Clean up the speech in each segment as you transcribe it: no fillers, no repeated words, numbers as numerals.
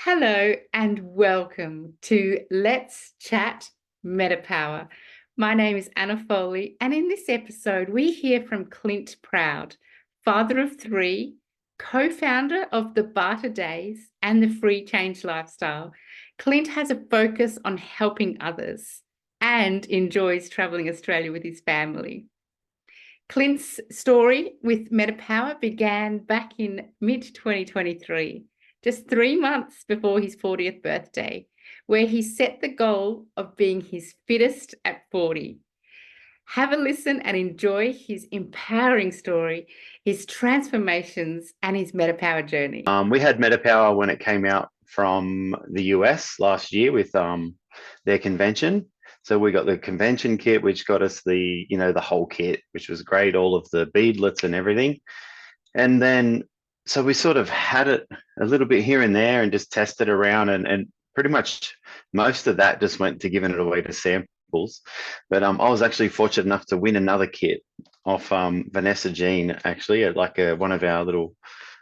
Hello and welcome to Let's Chat MetaPWR. My name is Anna Foley, and in this episode, we hear from Clint Proud, father of three, co-founder of the BarterDayz and the Free Change Lifestyle. Clint has a focus on helping others and enjoys traveling Australia with his family. Clint's story with MetaPWR began back in mid-2023, just 3 months before his 40th birthday, where he set the goal of being his fittest at 40. Have a listen and enjoy his empowering story, his transformations, and his MetaPWR journey. We had MetaPWR when it came out from the US last year with their convention. So we got the convention kit, which got us the whole kit, which was great, all of the beadlets and everything. And then, so we sort of had it a little bit here and there and just tested around, and pretty much most of that just went to giving it away to samples. But I was actually fortunate enough to win another kit off Vanessa Jean, actually, at like one of our little,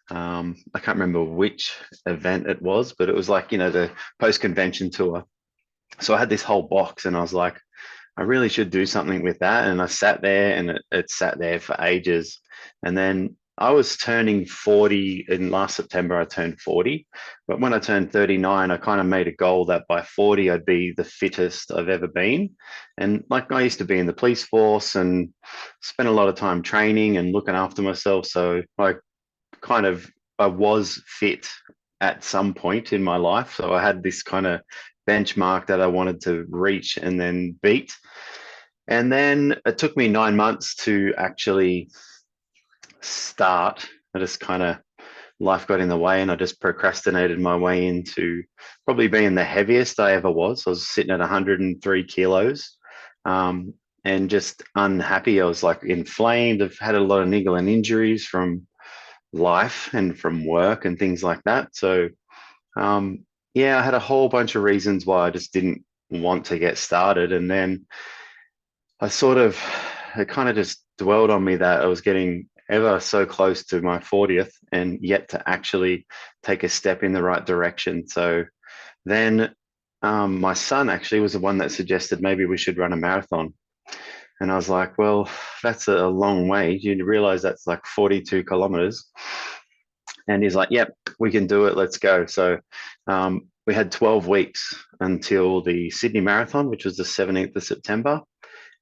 I can't remember which event it was, but it was like, the post-convention tour. So I had this whole box and I was like, I really should do something with that. And I sat there and it sat there for ages. And then I was turning 40 in last September, I turned 40. But when I turned 39, I kind of made a goal that by 40, I'd be the fittest I've ever been. And like I used to be in the police force and spent a lot of time training and looking after myself. So I was fit at some point in my life. So I had this kind of benchmark that I wanted to reach and then beat. And then it took me 9 months to actually start. I just kind of, life got in the way and I just procrastinated my way into probably being the heaviest I ever was. I was sitting at 103 kilos and just unhappy. I was like inflamed. I've had a lot of niggling injuries from life and from work and things like that. So I had a whole bunch of reasons why I just didn't want to get started. And then it kind of just dwelled on me that I was getting ever so close to my 40th and yet to actually take a step in the right direction. So then my son actually was the one that suggested maybe we should run a marathon. And I was like, well, that's a long way. You realize that's like 42 kilometers. And he's like, yep, we can do it. Let's go. So we had 12 weeks until the Sydney Marathon, which was the 17th of September.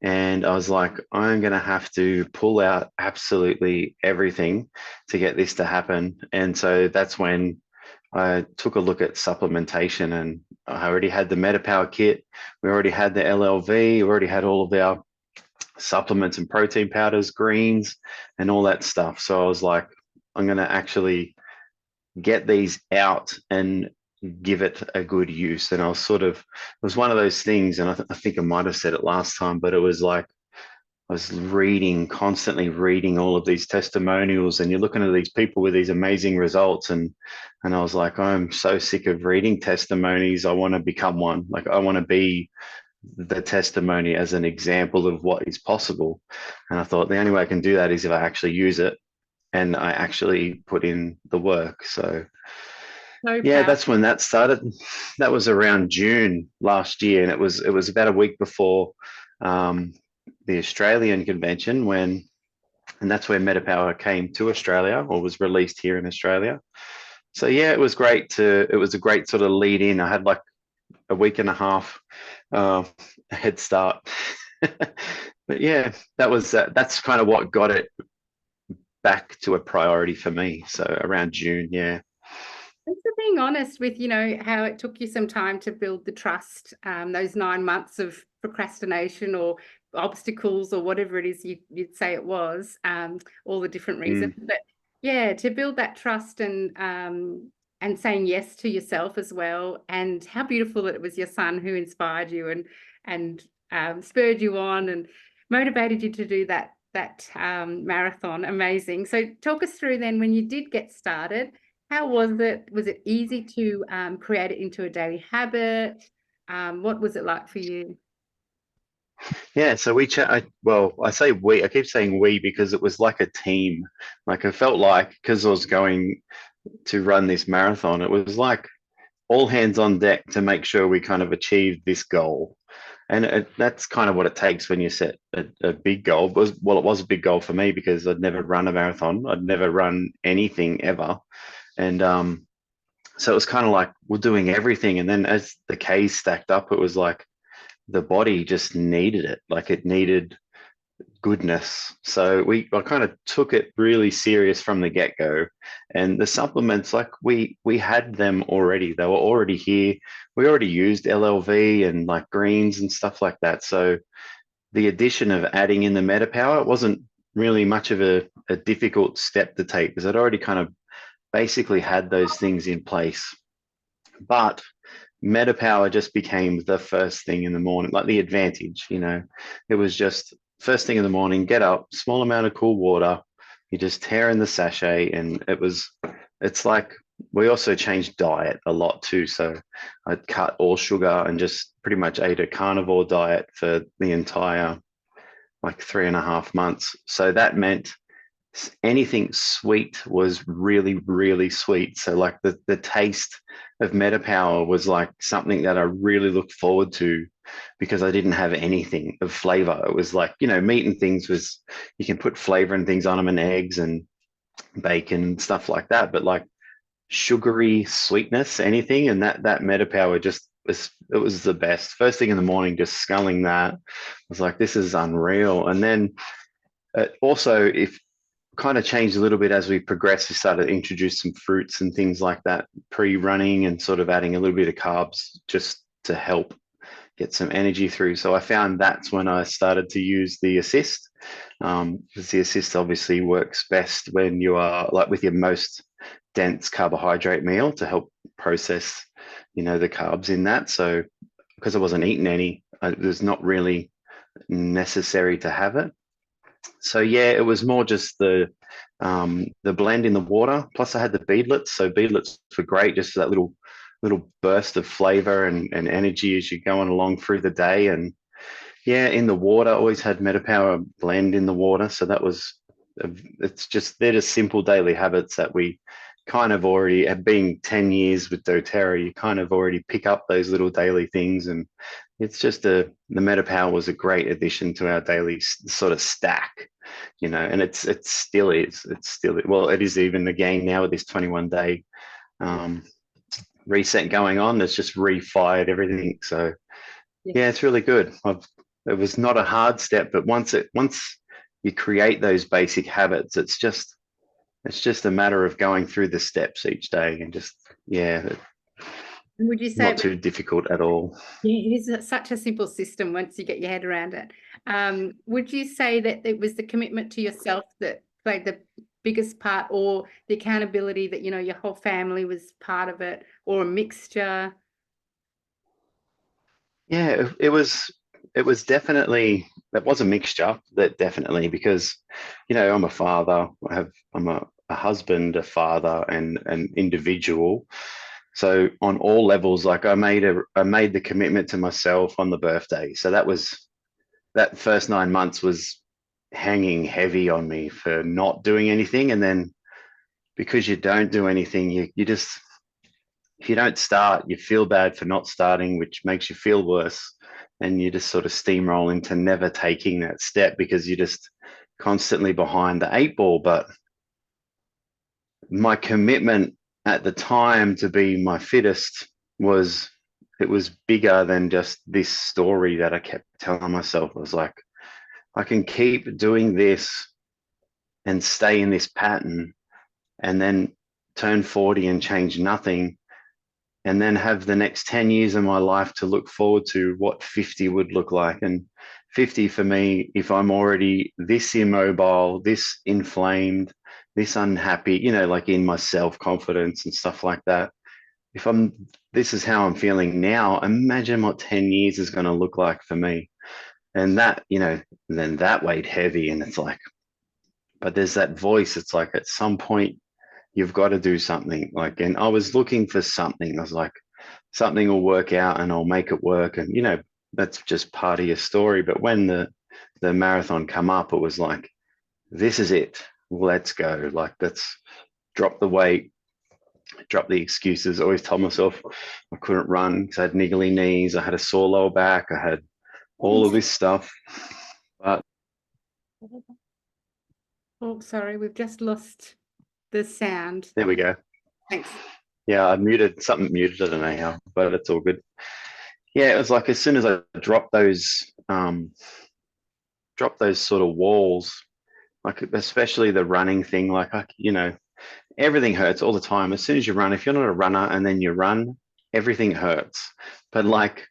And I was like, I'm going to have to pull out absolutely everything to get this to happen. And so that's when I took a look at supplementation, and I already had the MetaPWR kit. We already had the LLV. We already had all of our supplements and protein powders, greens, and all that stuff. So I was like, I'm going to actually get these out and give it a good use. And it was one of those things, and I think I might have said it last time, but it was like I was constantly reading all of these testimonials, and you're looking at these people with these amazing results. And I was like, I'm so sick of reading testimonies. I want to become one. Like, I want to be the testimony as an example of what is possible. And I thought the only way I can do that is if I actually use it and I actually put in the work. So that's when that started. That was around June last year, and it was about a week before the Australian convention and that's where MetaPWR came to Australia, or was released here in Australia. So it was it was a great sort of lead in. I had like a week and a half head start. But that's kind of what got it back to a priority for me. So around June. Thanks for being honest with, how it took you some time to build the trust, those 9 months of procrastination or obstacles or whatever it is you'd say it was, all the different reasons. But to build that trust and saying yes to yourself as well. And how beautiful that it was your son who inspired you and spurred you on and motivated you to do that marathon. Amazing. So talk us through then, when you did get started, how was it? Was it easy to create it into a daily habit? What was it like for you? Yeah, so we chat. I say we. I keep saying we because it was like a team. Like I felt like, because I was going to run this marathon, it was like all hands on deck to make sure we kind of achieved this goal. And that's kind of what it takes when you set a big goal. It was a big goal for me because I'd never run a marathon. I'd never run anything ever. And so it was kind of like we're doing everything. And then as the Ks stacked up, it was like the body just needed it. Like it needed goodness. So I kind of took it really serious from the get-go. And the supplements, like we had them already. They were already here. We already used LLV and like greens and stuff like that. So the addition of adding in the MetaPWR, it wasn't really much of a difficult step to take because I'd already kind of basically had those things in place. But MetaPWR just became the first thing in the morning, like the advantage, it was just first thing in the morning, get up, small amount of cool water, you just tear in the sachet. And it's like, we also changed diet a lot too. So I'd cut all sugar and just pretty much ate a carnivore diet for the entire like 3.5 months. So that meant anything sweet was really, really sweet. So like the taste of MetaPWR was like something that I really looked forward to because I didn't have anything of flavor. It was like, meat and things was, you can put flavor and things on them and eggs and bacon and stuff like that. But like sugary sweetness, anything, and that MetaPWR just it was the best. First thing in the morning, just sculling that, I was like, this is unreal. And then also, if kind of changed a little bit as we progressed. We started to introduce some fruits and things like that pre-running and sort of adding a little bit of carbs just to help get some energy through. So I found that's when I started to use the assist, because the assist obviously works best when you are like with your most dense carbohydrate meal to help process, the carbs in that. So because I wasn't eating any, it was not really necessary to have it. So yeah, it was more just the blend in the water. Plus, I had the beadlets. So beadlets were great, just that little burst of flavor and energy as you're going along through the day. And yeah, in the water, I always had MetaPWR blend in the water. So that was they're just simple daily habits that we kind of already have. Being 10 years with doterra, you kind of already pick up those little daily things. And it's just the MetaPWR was a great addition to our daily sort of stack, and it still is. Well, it is even again now with this 21-day reset going on. It's just refired everything. So yeah, it's really good. It was not a hard step, but once you create those basic habits, it's just a matter of going through the steps each day and just, yeah, Would you say not too difficult at all. it is such a simple system once you get your head around it? Would you say that it was the commitment to yourself that played the biggest part, or the accountability that, your whole family was part of it, or a mixture? Yeah, it was definitely, it was a mixture, that definitely, because I'm a father. I'm a husband, a father, and an individual. So on all levels, like I made the commitment to myself on the birthday. So that first 9 months was hanging heavy on me for not doing anything. And then because you don't do anything, you just, if you don't start, you feel bad for not starting, which makes you feel worse. And you just sort of steamroll into never taking that step because you're just constantly behind the 8 ball. But my commitment at the time to be my fittest was, it was bigger than just this story that I kept telling myself. I was like, I can keep doing this and stay in this pattern and then turn 40 and change nothing, and then have the next 10 years of my life to look forward to what 50 would look like. And 50 for me, if I'm already this immobile, this inflamed, this unhappy, like in my self-confidence and stuff like that, this is how I'm feeling now, imagine what 10 years is going to look like for me. And that, then that weighed heavy. And it's like, but there's that voice. It's like at some point you've got to do something. Like, and I was looking for something. I was like, something will work out and I'll make it work. And that's just part of your story. But when the marathon come up, it was like, this is it. Let's go. Like, let's drop the weight, Drop the excuses. Always told myself I couldn't run because I had niggly knees. I had a sore lower back. I had all of this stuff. But Oh, sorry, we've just lost the sound. there we go. Thanks. Yeah, I muted something muted. I don't know how, but it's all good. Yeah, it was like as soon as I dropped those sort of walls, like especially the running thing, like everything hurts all the time. As soon as you run, if you're not a runner and then you run, everything hurts. But like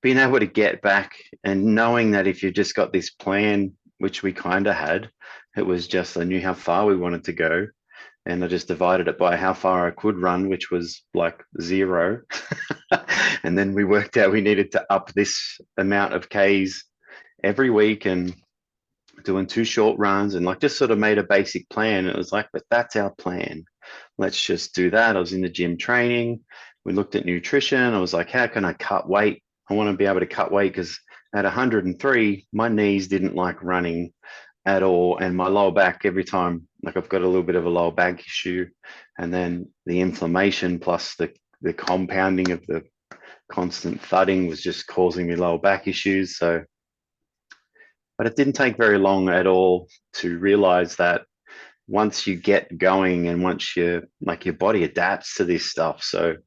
being able to get back and knowing that if you just got this plan, which we kind of had, it was just I knew how far we wanted to go. And I just divided it by how far I could run, which was like 0. And then we worked out we needed to up this amount of Ks every week and doing 2 short runs and like just sort of made a basic plan. It was like, but that's our plan. Let's just do that. I was in the gym training. We looked at nutrition. I was like, how can I cut weight? I want to be able to cut weight because at 103, my knees didn't like running at all. And my lower back, every time, like I've got a little bit of a lower back issue. And then the inflammation plus the compounding of the constant thudding was just causing me lower back issues. So, but it didn't take very long at all to realize that once you get going and once you like your body adapts to this stuff. So,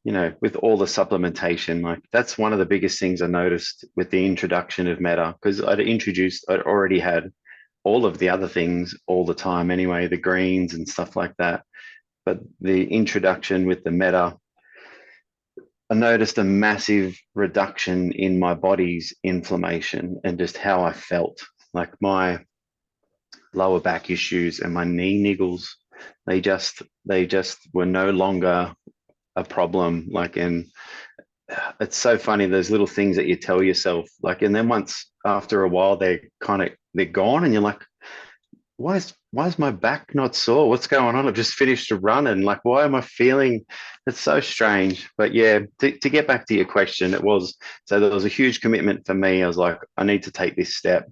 with all the supplementation, like that's one of the biggest things I noticed with the introduction of Meta, because I'd already had all of the other things all the time anyway, the greens and stuff like that. But the introduction with the Meta, I noticed a massive reduction in my body's inflammation and just how I felt. Like my lower back issues and my knee niggles, they just were no longer a problem. Like, and it's so funny, those little things that you tell yourself, like, and then once after a while they're gone and you're like, why is my back not sore? What's going on? I've just finished a run and like, why am I feeling? It's so strange. But yeah, to get back to your question, so there was a huge commitment for me. I was like, I need to take this step.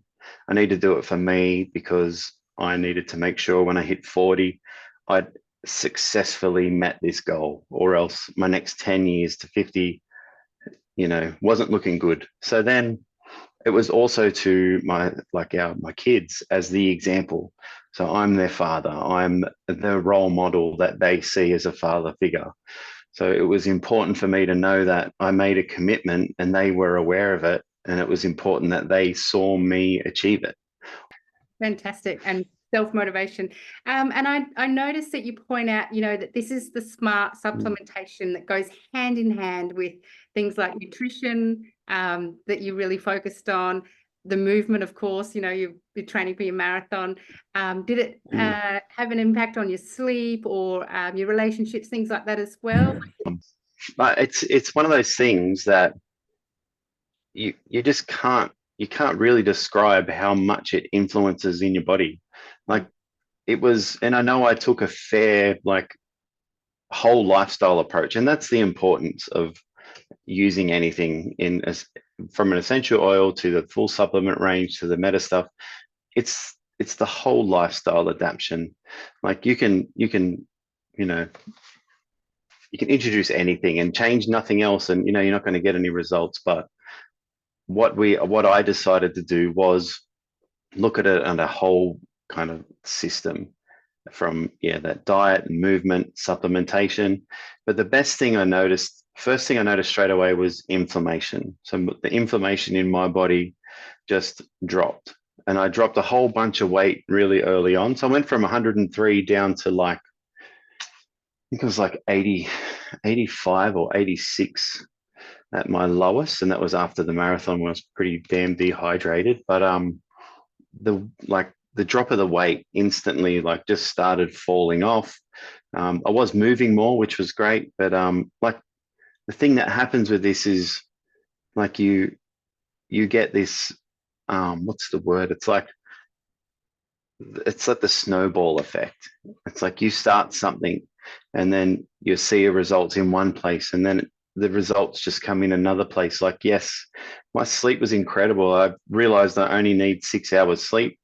I need to do it for me because I needed to make sure when I hit 40, I'd successfully met this goal, or else my next 10 years to 50, wasn't looking good. So then it was also to my kids as the example. So I'm their father. I'm the role model that they see as a father figure. So it was important for me to know that I made a commitment and they were aware of it. And it was important that they saw me achieve it. Fantastic. And self-motivation. And I noticed that you point out, that this is the smart supplementation that goes hand in hand with things like nutrition, that you really focused on, the movement, of course, you're training for your marathon. Did it have an impact on your sleep or your relationships, things like that as well? But it's one of those things that you just can't really describe how much it influences in your body. Like it was, and I know I took a fair whole lifestyle approach, and that's the importance of using anything from an essential oil to the full supplement range to the meta stuff. It's the whole lifestyle adaptation. Like you can introduce anything and change nothing else, and you're not going to get any results. But what I decided to do was look at it on a whole kind of system from that diet and movement, supplementation. But the first thing I noticed straight away was inflammation. So the inflammation in my body just dropped, and I dropped a whole bunch of weight really early on. So I went from 103 down to I think it was 80, 85 or 86 at my lowest, and that was after the marathon when I was pretty damn dehydrated. But the drop of the weight instantly just started falling off. I was moving more, which was great, but the thing that happens with this is you get this what's the word? It's like the snowball effect. It's like you start something and then you see a result in one place and then the results just come in another place. Like, yes, my sleep was incredible. I realized I only need 6 hours sleep.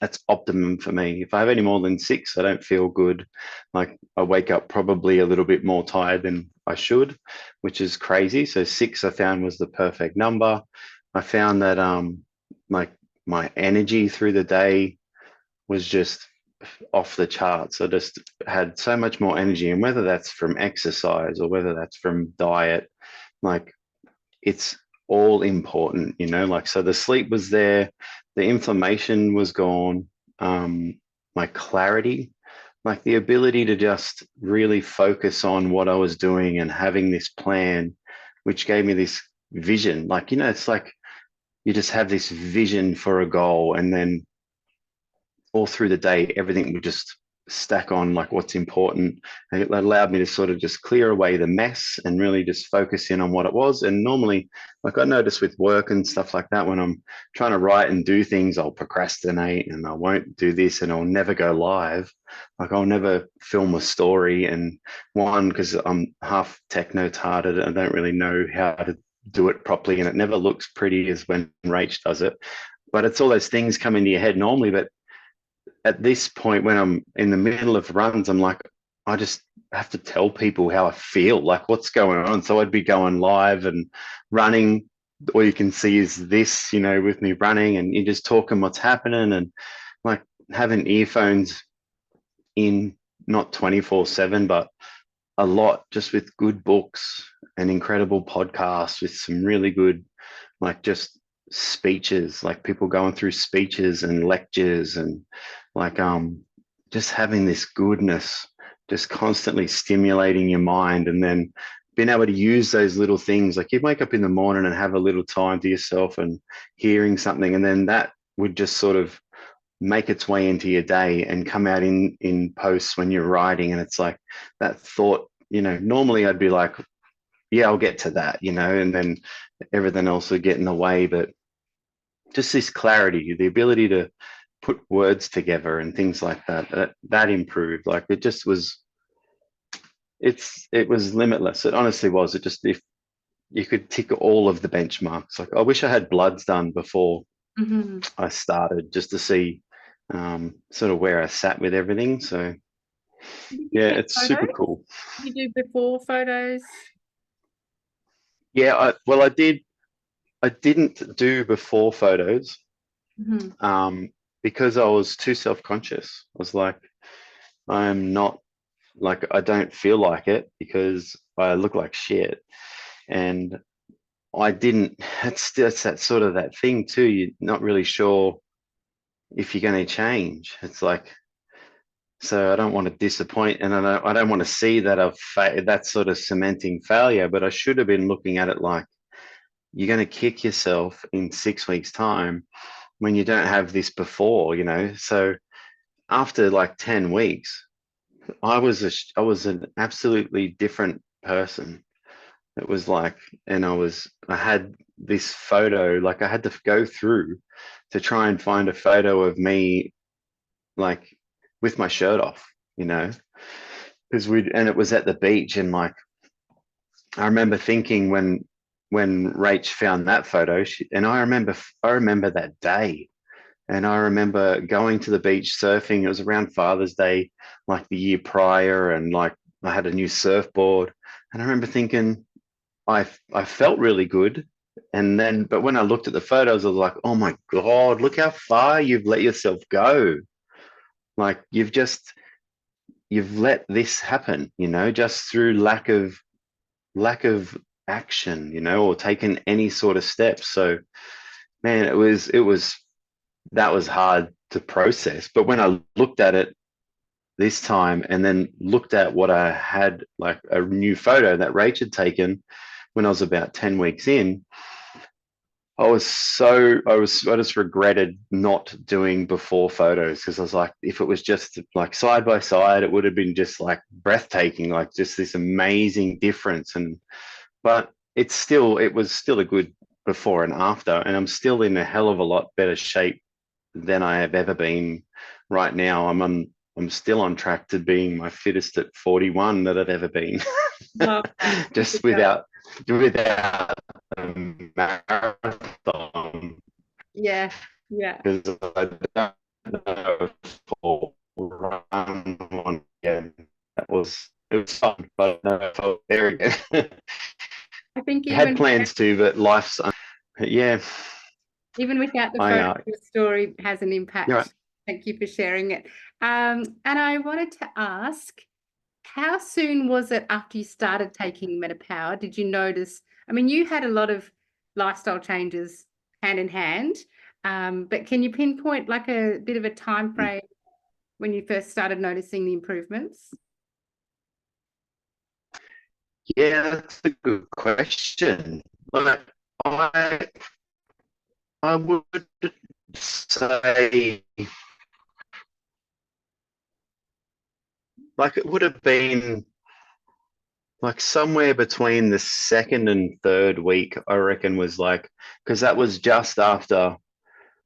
that's optimum for me. If I have any more than 6, I don't feel good. Like I wake up probably a little bit more tired than I should, which is crazy. So 6 I found was the perfect number. I found that like my energy through the day was just off the charts. I just had so much more energy, and whether that's from exercise or whether that's from diet, like it's all important, like, so the sleep was there, the inflammation was gone, my clarity, like the ability to just really focus on what I was doing and having this plan, which gave me this vision. Like, it's like you just have this vision for a goal, and then all through the day, everything would just stack on like what's important. And it allowed me to sort of just clear away the mess and really just focus in on what it was. And normally, like I notice with work and stuff like that, when I'm trying to write and do things, I'll procrastinate and I won't do this and I'll never go live. Like I'll never film a story. And one, because I'm half techno tarded, I don't really know how to do it properly. And it never looks pretty as when Rach does it. But it's all those things come into your head normally. But at this point, when I'm in the middle of runs, I'm like, I just have to tell people how I feel, like what's going on. So I'd be going live and running. All you can see is this, with me running, and you're just talking what's happening, and like having earphones in, not 24/7, but a lot, just with good books and incredible podcasts with some really good, like just speeches, like people going through speeches and lectures, and like just having this goodness just constantly stimulating your mind, and then being able to use those little things, like you wake up in the morning and have a little time to yourself and hearing something, and then that would just sort of make its way into your day and come out in posts when you're writing. And it's like that thought, normally I'd be like, yeah, I'll get to that, and then everything else would get in the way. But just this clarity, the ability to put words together and things like that improved. Like it just was, it was limitless. It honestly was. It just, if you could tick all of the benchmarks, like I wish I had bloods done before Mm-hmm. I started, just to see sort of where I sat with everything. So Did you yeah, take it's super photos? cool. Did you do before photos? Yeah, well, I didn't do before photos Mm-hmm. um, because I was too self-conscious. I was like, I'm not, like, I don't feel like it because I look like shit. And I didn't, it's that sort of that thing too. You're not really sure if you're going to change. It's like, so I don't want to disappoint, and I don't want to see that that sort of cementing failure, but I should have been looking at it like, you're going to kick yourself in 6 weeks' time when you don't have this before. So after like 10 weeks, I was an absolutely different person. It was like, and I had this photo, like I had to go through to try and find a photo of me, like with my shirt off, because and it was at the beach. And like, I remember thinking when Rach found that photo, and I remember that day. And I remember going to the beach surfing. It was around Father's Day, like the year prior, and like I had a new surfboard. And I remember thinking, I felt really good. And then, but when I looked at the photos, I was like, oh my God, look how far you've let yourself go. Like you've let this happen, just through lack of action, or taking any sort of steps. So man, it was that was hard to process. But when I looked at it this time and then looked at what I had, like a new photo that Rach had taken when I was about 10 weeks in, I just regretted not doing before photos, because I was like, if it was just like side by side, it would have been just like breathtaking, like just this amazing difference. But it was still a good before and after, and I'm still in a hell of a lot better shape than I have ever been right now. I'm still on track to being my fittest at 41 that I've ever been. Love that. Just without a marathon, Yeah, yeah. because for run on again. It was fun, but no, I felt there again. I think I had plans to, but life's yeah. even without the I photo, your story has an you're right. impact. Thank you for sharing it. And I wanted to ask, how soon was it after you started taking MetaPWR? Did you notice? I mean, you had a lot of lifestyle changes hand in hand, but can you pinpoint like a bit of a time frame when you first started noticing the improvements? Yeah, that's a good question. Like, I I would say like it would have been like somewhere between the second and third week, I reckon was like, because that was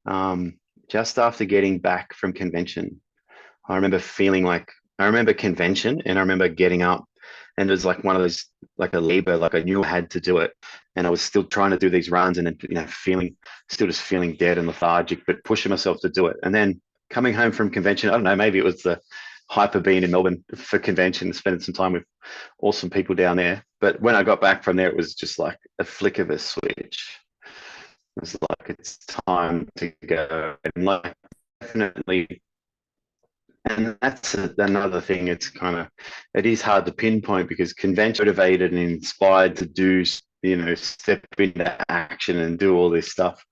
um just after getting back from convention. I remember feeling like I remember convention and I remember getting up and it was like one of those like a labor, like I knew I had to do it. And I was still trying to do these runs and then feeling still just feeling dead and lethargic, but pushing myself to do it. And then coming home from convention, I don't know, maybe it was the hyper being in Melbourne for convention, spending some time with awesome people down there. But when I got back from there, it was just like a flick of a switch. It was like it's time to go. And like definitely and that's another thing. It is hard to pinpoint because convention motivated and inspired to do, step into action and do all this stuff.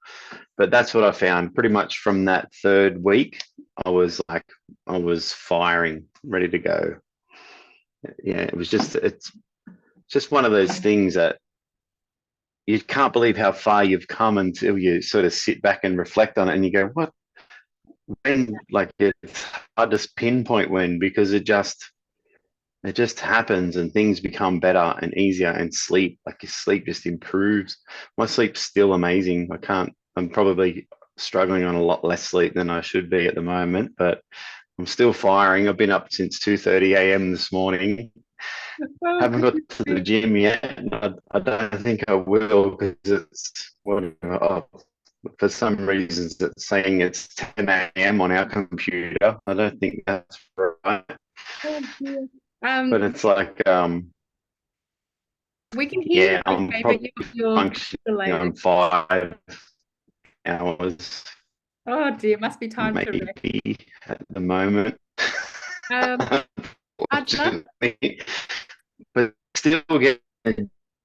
But that's what I found pretty much from that third week. I was firing, ready to go. Yeah, it's just one of those things that you can't believe how far you've come until you sort of sit back and reflect on it and you go, what when like it's hard to pinpoint when because it just happens and things become better and easier and your sleep just improves. My sleep's still amazing. I'm probably struggling on a lot less sleep than I should be at the moment, but I'm still firing. I've been up since 2:30 a.m. this morning. Oh, Haven't got to the gym yet. I don't think I will because for some reasons it's saying it's 10 a.m. on our computer. I don't think that's right. oh dear. But it's like, We can hear you yeah, I'm okay, but probably you're functioning pixelated. on 5 hours, Oh dear, must be time to rest. maybe at the moment. Um, I'd love, Unfortunately, but still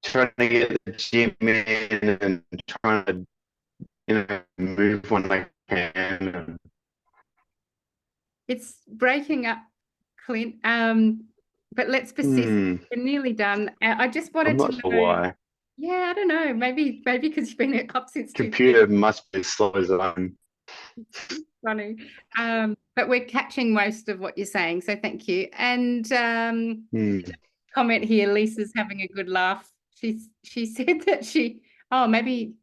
trying to get the gym in and trying to, move when I can. it's breaking up, Clint. But let's persist. We're nearly done. I just I'm wanted to not sure know, why. yeah, I don't know, maybe because you've been up since 2:30. Computer must be as slow as I'm. Funny. But we're catching most of what you're saying, so thank you. And comment here, Lisa's having a good laugh. She said that oh, maybe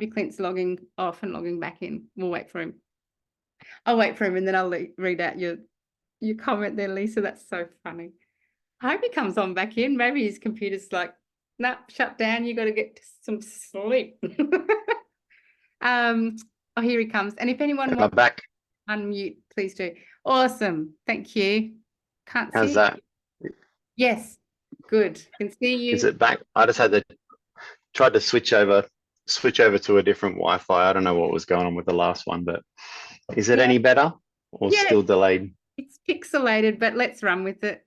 Clint's logging off and logging back in. We'll wait for him. I'll wait for him and then I'll read out your comment there, Lisa. That's so funny. I hope he comes on back in. Maybe his computer's like, nah, shut down. You got to get some sleep. Oh, here he comes. And if anyone wants back. to unmute, please do. Awesome. Thank you. Can't How's see. that? Yes. Good. Can see you. Is it back? I just had to tried to switch over to a different Wi-Fi. I don't know what was going on with the last one, but is it any better or Yeah, still delayed? it's pixelated, but let's run with it.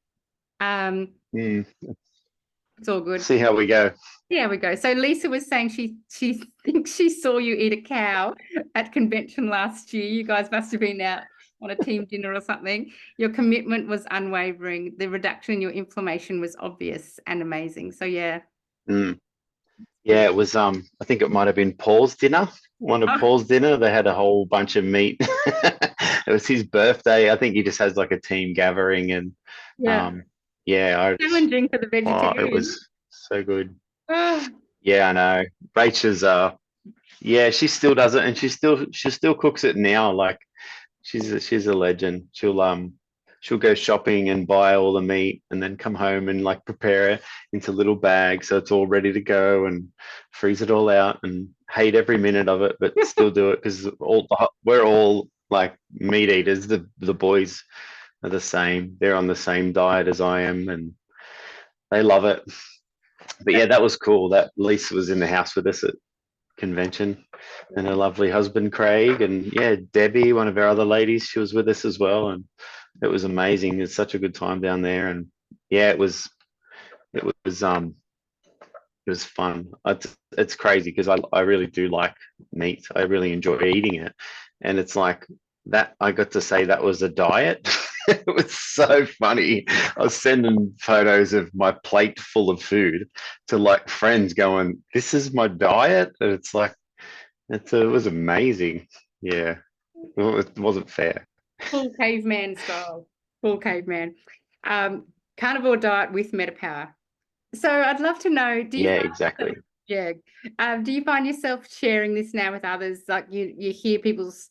It's all good. See how we go. Yeah, we go. So Lisa was saying she thinks she saw you eat a cow at convention last year. You guys must have been out on a team dinner or something. Your commitment was unwavering. The reduction in your inflammation was obvious and amazing. So yeah. Yeah, it was I think it might have been Paul's dinner. One of Paul's dinner. They had a whole bunch of meat. It was his birthday. I think he just has like a team gathering and challenging for the vegetarian. It was so good. Oh. Yeah, I know. Rachel's yeah, she still does it and she still cooks it now. Like she's a legend. She'll go shopping and buy all the meat and then come home and like prepare it into little bags so it's all ready to go and freeze it all out and hate every minute of it, but still do it because we're all like meat eaters. The boys are the same. They're on the same diet as I am, and they love it. But yeah, that was cool. That Lisa was in the house with us at convention, and her lovely husband Craig, and yeah, Debbie, one of our other ladies, she was with us as well, and it was amazing. It's such a good time down there, and yeah, it was fun. It's crazy because I really do like meat. I really enjoy eating it, and it's like that. I got to say that was a diet. It was so funny. I was sending photos of my plate full of food to like friends, going, "This is my diet," and it's like it was amazing. Yeah, it wasn't fair. Full caveman style. Full caveman. Carnivore diet with MetaPWR. So I'd love to know, do you Yeah, find exactly. yourself, yeah, do you find yourself sharing this now with others? Like you hear people's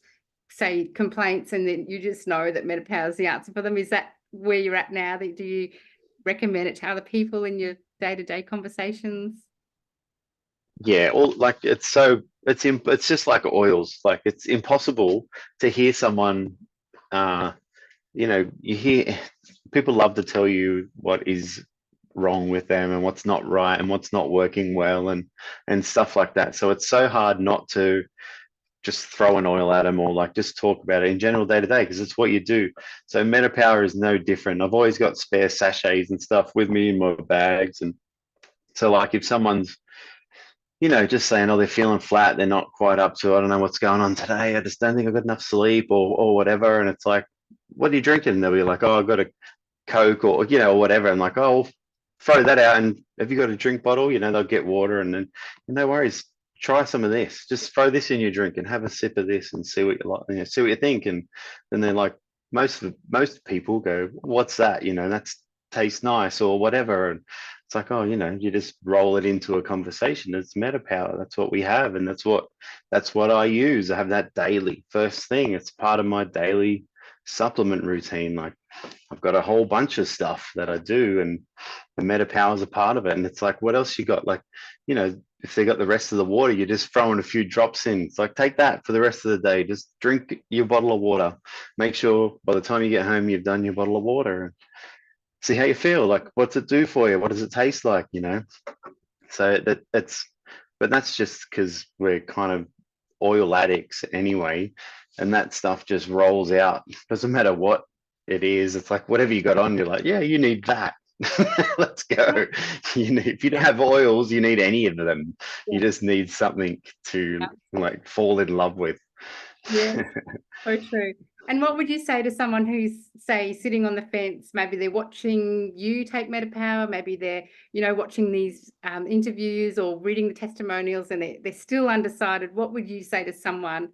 say complaints and then you just know that MetaPWR is the answer for them. Is that where you're at now? That do you recommend it to other people in your day-to-day conversations? Yeah, all like it's just like oils. Like it's impossible to hear someone you hear people love to tell you what is wrong with them and what's not right and what's not working well and stuff like that. So it's so hard not to just throw an oil at them or like just talk about it in general day to day because it's what you do. So MetaPWR is no different. I've always got spare sachets and stuff with me in my bags. And so like if someone's just saying, oh, they're feeling flat, they're not quite up to, I don't know what's going on today. I just don't think I've got enough sleep or whatever. And it's like, what are you drinking? And they'll be like, oh, I've got a Coke or whatever. I'm like, oh, throw that out. And have you got a drink bottle? They'll get water and then no worries. Try some of this. Just throw this in your drink and have a sip of this and see what you like, see what you think. And then they're like, most people go, what's that? That's tastes nice or whatever. And it's like, oh, you just roll it into a conversation. It's MetaPWR. That's what we have, and that's what I use. I have that daily first thing. It's part of my daily supplement routine. Like I've got a whole bunch of stuff that I do, and the MetaPWR is a part of it. And it's like, what else you got? Like, if they got the rest of the water, you're just throwing a few drops in. It's like, take that for the rest of the day. Just drink your bottle of water. Make sure by the time you get home, you've done your bottle of water and see how you feel. Like, what's it do for you? What does it taste like? So but that's just because we're kind of oil addicts anyway, and that stuff just rolls out. Doesn't matter what it is. It's like whatever you got on, you're like, yeah, you need that. Let's go. If you don't have oils, you need any of them. You just need something to like fall in love with. Yeah, so true. And what would you say to someone who's, say, sitting on the fence? Maybe they're watching you take MetaPWR, maybe they're, watching these interviews or reading the testimonials and they're still undecided. What would you say to someone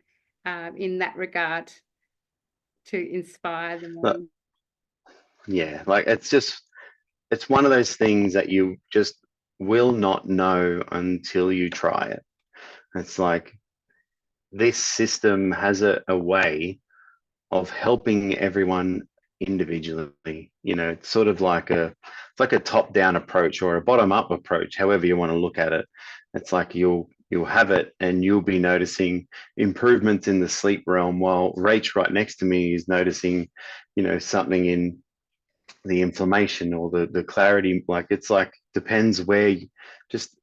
in that regard to inspire them But on? yeah, like it's one of those things that you just will not know until you try it. It's like this system has a way of helping everyone individually. It's sort of like a top-down approach or a bottom-up approach, however you want to look at it. It's like you'll have it and you'll be noticing improvements in the sleep realm while Rach right next to me is noticing, something in the inflammation or the clarity. Like it's like depends where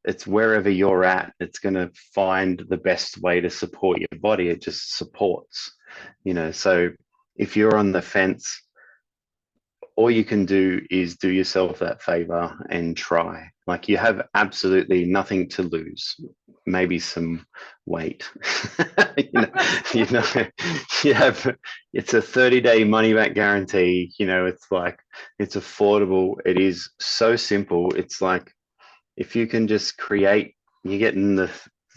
it's wherever you're at, it's going to find the best way to support your body. It just supports, so if you're on the fence, all you can do is do yourself that favor and try. Like you have absolutely nothing to lose. Maybe some weight. you know, you know, you have it's a 30-day money back guarantee. It's like it's affordable. It is so simple. It's like if you can just create, you get in the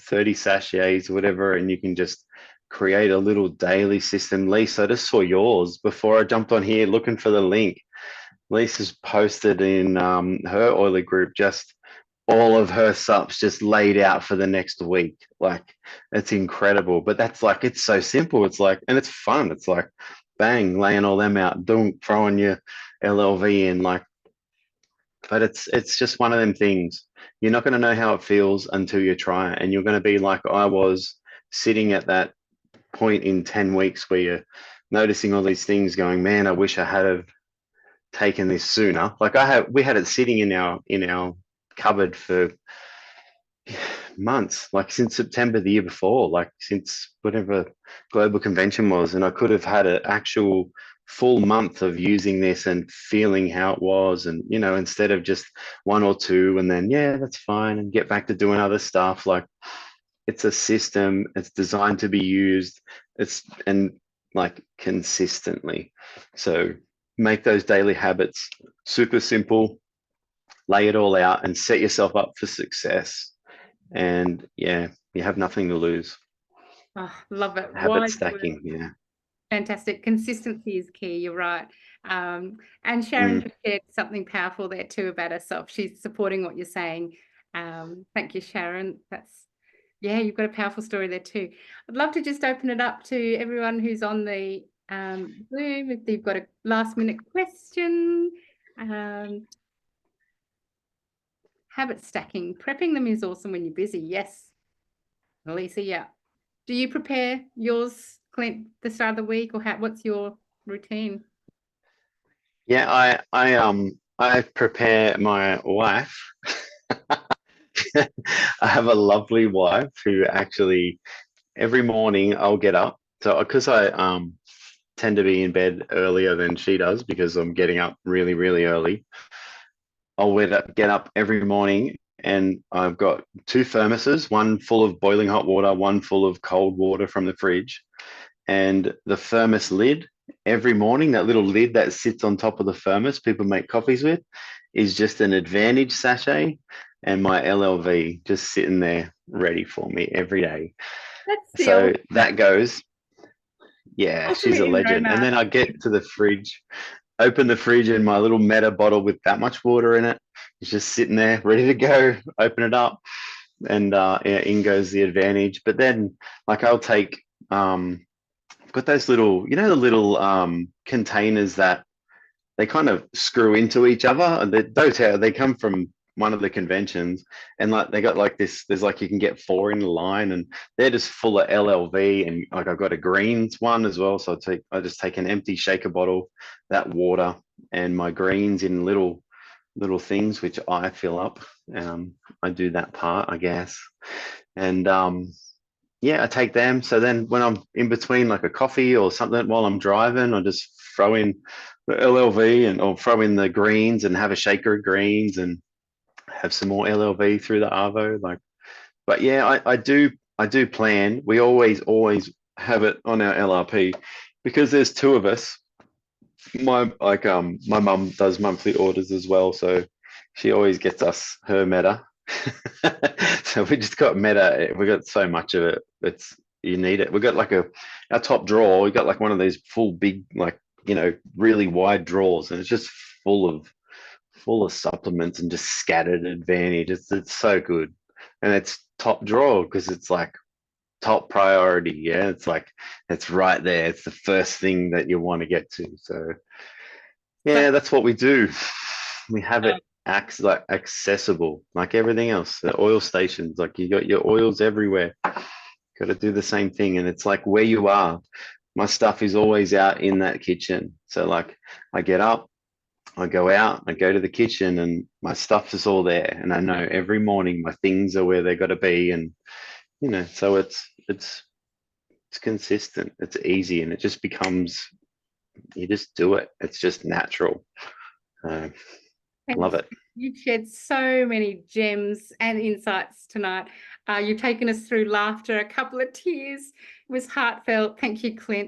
30 sachets or whatever, and you can just create a little daily system. Lisa, I just saw yours before I jumped on here looking for the link. Lisa's posted in her oily group just all of her subs just laid out for the next week. Like it's incredible. But that's like it's so simple. It's like and it's fun. It's like bang, laying all them out, throwing your LLV in like but it's just one of them things. You're not going to know how it feels until you try it. And you're going to be like I was, sitting at that point in 10 weeks where you're noticing all these things going, man, I wish I had have taken this sooner. Like we had it sitting in our cupboard for months, like since September the year before, like since whatever global convention was. And I could have had an actual full month of using this and feeling how it was. And, instead of just one or two and then, yeah, that's fine, and get back to doing other stuff. Like, it's a system, it's designed to be used, and like consistently. So make those daily habits super simple, lay it all out and set yourself up for success. And yeah, you have nothing to lose. Oh, love it. Habit Wise word. stacking. Yeah. Fantastic. Consistency is key. You're right. And Sharon just shared something powerful there too about herself. She's supporting what you're saying. Thank you, Sharon. Yeah, you've got a powerful story there too. I'd love to just open it up to everyone who's on the Zoom. If they've got a last minute question. Habit stacking. Prepping them is awesome when you're busy. Yes. Lisa, yeah. Do you prepare yours, Clint, the start of the week, or what's your routine? Yeah, I prepare my wife. I have a lovely wife who actually every morning I'll get up. So because I tend to be in bed earlier than she does because I'm getting up really, really early. I'll get up every morning and I've got two thermoses, one full of boiling hot water, one full of cold water from the fridge. And the thermos lid, every morning, that little lid that sits on top of the thermos people make coffees with, is just an Advantage sachet and my LLV just sitting there ready for me every day. That's the So that goes. Yeah, she's a ultimate legend. And then I get to the fridge, open the fridge, and my little Meta bottle with that much water in it is just sitting there ready to go. Open it up, and yeah, in goes the Advantage. But then, like, I'll take I've got those little, the little containers that they kind of screw into each other. And doterra, they come from one of the conventions, and like they got like this. There's like you can get 4 in a line, and they're just full of LLV. And like I've got a greens one as well, so I just take an empty shaker bottle, that water, and my greens in little things which I fill up. I do that part, I guess, and yeah, I take them. So then when I'm in between like a coffee or something while I'm driving, I just throw in the LLV or throw in the greens and have a shaker of greens and have some more LLV through the Arvo. Like, but yeah, I do plan. We always have it on our LRP because there's two of us. My mum does monthly orders as well, so she always gets us her Meta. So we just got Meta. We got so much of it. You need it. We got like our top drawer. We got like one of these full big, like, really wide drawers, and it's just full of supplements and just scattered Advantage. It's so good, and it's top drawer because it's like top priority. Yeah, it's like it's right there. It's the first thing that you want to get to. So yeah, that's what we do. We have it like accessible, like everything else. The oil stations, like you got your oils everywhere. Got to do the same thing, and it's like where you are. My stuff is always out in that kitchen. So like I get up, I go out, I go to the kitchen, and my stuff is all there. And I know every morning my things are where they got to be, and so it's consistent. It's easy, and it just becomes you just do it. It's just natural. Love it. You've shared so many gems and insights tonight. You've taken us through laughter, a couple of tears. It was heartfelt. Thank you, Clint.